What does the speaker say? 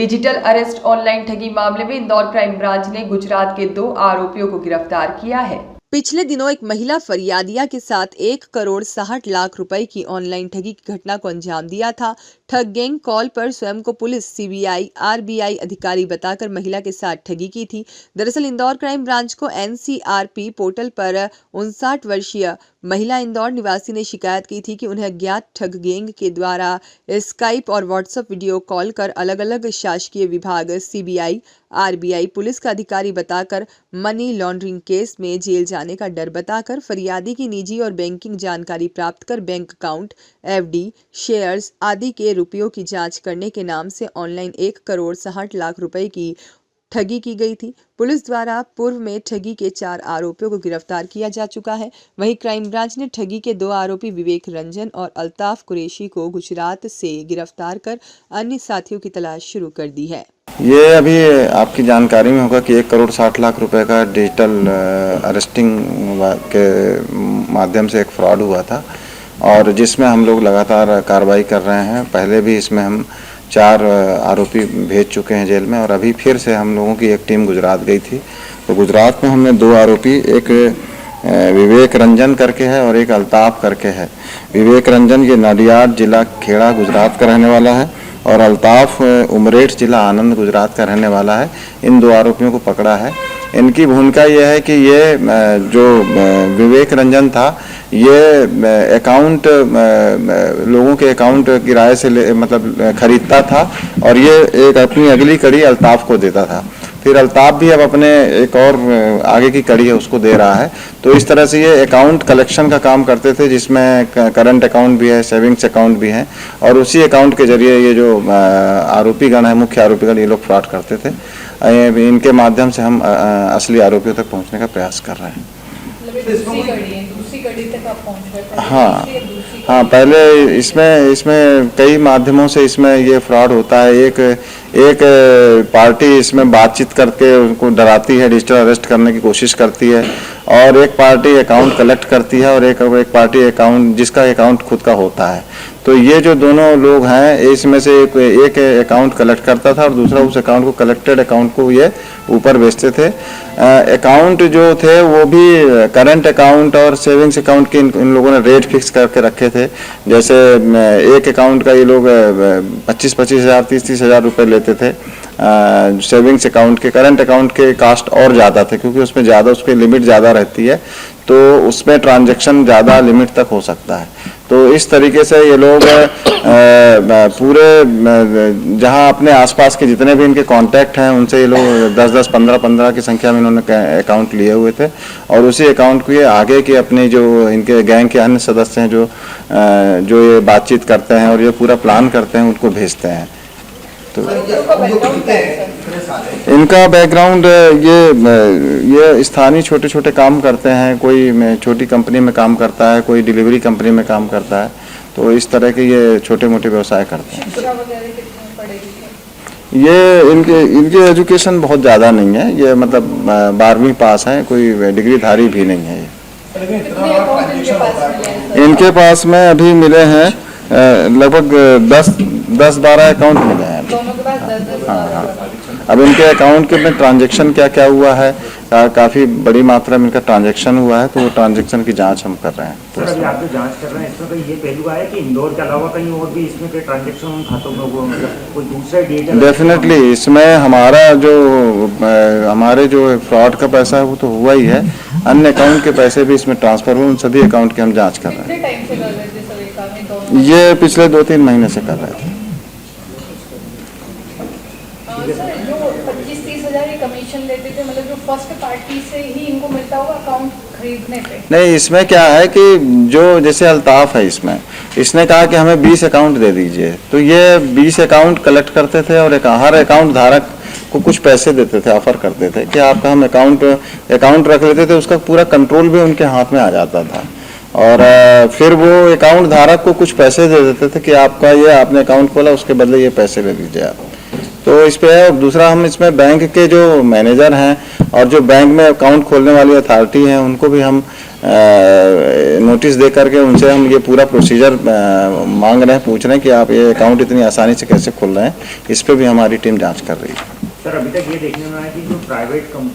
Digital arrest online ठगी मामले में इंदौर क्राइम ब्रांच ने गुजरात के 2 आरोपियों को गिरफ्तार किया है। पिछले दिनों एक महिला फरियादिया के साथ 1,60,00,000 रुपए की ऑनलाइन ठगी की घटना को अंजाम दिया था। ठग गैंग कॉल पर स्वयं को पुलिस, सीबीआई, आरबीआई अधिकारी बताकर महिला के साथ ठगी की थी। दरअसल इंदौर क्राइम ब्रांच को एनसीआरपी पोर्टल पर 59 वर्षीय महिला इंदौर निवासी ने शिकायत की थी कि उन्हें अज्ञात ठग गैंग के द्वारा स्काइप और व्हाट्सएप वीडियो कॉल कर अलग अलग शासकीय विभाग, सीबीआई, आरबीआई, पुलिस का अधिकारी बताकर मनी लॉन्ड्रिंग केस में जेल जाने का डर बताकर फरियादी की निजी और बैंकिंग जानकारी प्राप्त कर बैंक अकाउंट, एफडी, शेयर्स आदि के रुपयों की जांच करने के नाम से ऑनलाइन 1,60,00,000 रुपए की ठगी की गई थी। पुलिस द्वारा पूर्व में ठगी के 4 आरोपियों को गिरफ्तार किया जा चुका है। वहीं क्राइम ब्रांच ने ठगी के 2 आरोपी विवेक रंजन और अल्ताफ कुरैशी को गुजरात से गिरफ्तार कर अन्य साथियों की तलाश शुरू कर दी है। ये अभी आपकी जानकारी में होगा कि 1,60,00,000 रुपए का डिजिटल अरेस्टिंग के माध्यम से एक फ्रॉड हुआ था और जिसमें हम लोग लगातार कार्रवाई कर रहे हैं। पहले भी इसमें हम 4 आरोपी भेज चुके हैं जेल में और अभी फिर से हम लोगों की एक टीम गुजरात गई थी। तो गुजरात में हमने 2 आरोपी, एक विवेक रंजन करके है और एक अल्ताफ करके है। विवेक रंजन ये नाडियाड जिला खेड़ा गुजरात का रहने वाला है और अल्ताफ उमरेठ जिला आनंद गुजरात का रहने वाला है। इन 2 आरोपियों को पकड़ा है। इनकी भूमिका यह है कि ये जो विवेक रंजन था ये अकाउंट लोगों के अकाउंट किराए से मतलब खरीदता था और ये एक अपनी अगली कड़ी अल्ताफ को देता था। फिर अल्ताफ भी अब अपने एक और आगे की कड़ी है उसको दे रहा है। तो इस तरह से ये अकाउंट कलेक्शन का काम करते थे जिसमें करंट अकाउंट भी है, सेविंग्स अकाउंट भी है और उसी अकाउंट के जरिए ये जो आरोपीगण है, मुख्य आरोपीगण, ये लोग फ्रॉड करते थे। इनके माध्यम से हम असली आरोपियों तक पहुंचने का प्रयास कर रहे हैं। दूसरी कड़ी तक आप पहुंच रहे हैं? हाँ, पहले इसमें कई माध्यमों से इसमें ये फ्रॉड होता है। एक पार्टी इसमें बातचीत करके उनको डराती है, डिजिटल अरेस्ट करने की कोशिश करती है और एक पार्टी अकाउंट कलेक्ट करती है और एक पार्टी अकाउंट जिसका अकाउंट खुद का होता है। तो ये जो दोनों लोग हैं इसमें से एक अकाउंट कलेक्ट करता था और दूसरा उस अकाउंट को, कलेक्टेड अकाउंट को ये ऊपर बेचते थे। अकाउंट जो थे वो भी करंट अकाउंट और सेविंग्स अकाउंट के इन लोगों ने रेट फिक्स करके रखे थे। जैसे एक अकाउंट का ये लोग 25-25 हज़ार, 30-30 हज़ार रुपये लेते थे। सेविंग्स अकाउंट के, करंट अकाउंट के कास्ट और ज़्यादा थे क्योंकि उसमें ज़्यादा, उसकी लिमिट ज़्यादा रहती है तो उसमें ट्रांजैक्शन ज़्यादा लिमिट तक हो सकता है। तो इस तरीके से ये लोग पूरे जहां अपने आसपास के जितने भी इनके कांटेक्ट हैं उनसे ये लोग 10-10, 15-15 की संख्या में इन्होंने अकाउंट लिए हुए थे और उसी अकाउंट को ये आगे के अपने जो इनके गैंग के अन्य सदस्य हैं जो ये बातचीत करते हैं और ये पूरा प्लान करते हैं, उनको भेजते हैं। तो इनका बैकग्राउंड ये स्थानीय छोटे छोटे काम करते हैं। कोई छोटी कंपनी में काम करता है, कोई डिलीवरी कंपनी में काम करता है। तो इस तरह के ये छोटे मोटे व्यवसाय करते हैं। ये इनके एजुकेशन बहुत ज़्यादा नहीं है। ये मतलब 12वीं पास है, कोई डिग्रीधारी भी नहीं है। इनके पास में अभी मिले हैं लगभग 10-12 अकाउंट मिले हैं। हाँ। अब इनके अकाउंट के में ट्रांजैक्शन क्या क्या हुआ है, काफ़ी बड़ी मात्रा में इनका ट्रांजैक्शन हुआ है तो वो ट्रांजैक्शन की जांच हम कर रहे हैं। सर, अभी आप जो जांच कर रहे हैं इसमें तो ये पहलू आया कि इंदौर के अलावा कहीं और भी इसमें कोई ट्रांजैक्शन उन खातों में वो मतलब कोई दूसरा डिजिटल? डेफिनेटली इसमें हमारे जो फ्रॉड का पैसा है वो तो हुआ ही है। अन्य अकाउंट के पैसे भी इसमें ट्रांसफर हुए, उन सभी अकाउंट की हम जाँच कर रहे हैं। ये पिछले 2-3 महीने से कर रहे थे। सर, जो 25-30 हज़ार कमीशन लेते थे, मतलब जो फर्स्ट पार्टी से ही इनको मिलता होगा अकाउंट खरीदने पे? नहीं, इसमें क्या है कि जो जैसे अल्ताफ है, इसने कहा कि हमें 20 अकाउंट दे दीजिए, तो ये 20 अकाउंट कलेक्ट करते थे और हर अकाउंट धारक को कुछ पैसे देते थे, ऑफर करते थे कि आपका हम अकाउंट रख लेते थे। उसका पूरा कंट्रोल भी उनके हाथ में आ जाता था और फिर वो अकाउंट धारक को कुछ पैसे दे देते थे कि आपका ये आपने अकाउंट खोला, उसके बदले ये पैसे ले लीजिए आप। तो इस पे है। दूसरा, हम इसमें बैंक के जो मैनेजर हैं और जो बैंक में अकाउंट खोलने वाली अथॉरिटी हैं उनको भी हम नोटिस दे करके उनसे हम ये पूरा प्रोसीजर मांग रहे हैं, पूछ रहे हैं कि आप ये अकाउंट इतनी आसानी से कैसे खोल रहे हैं। इस पे भी हमारी टीम जांच कर रही है। सर, अभी तक ये देखने में आया कि जो प्राइवेट कंपनी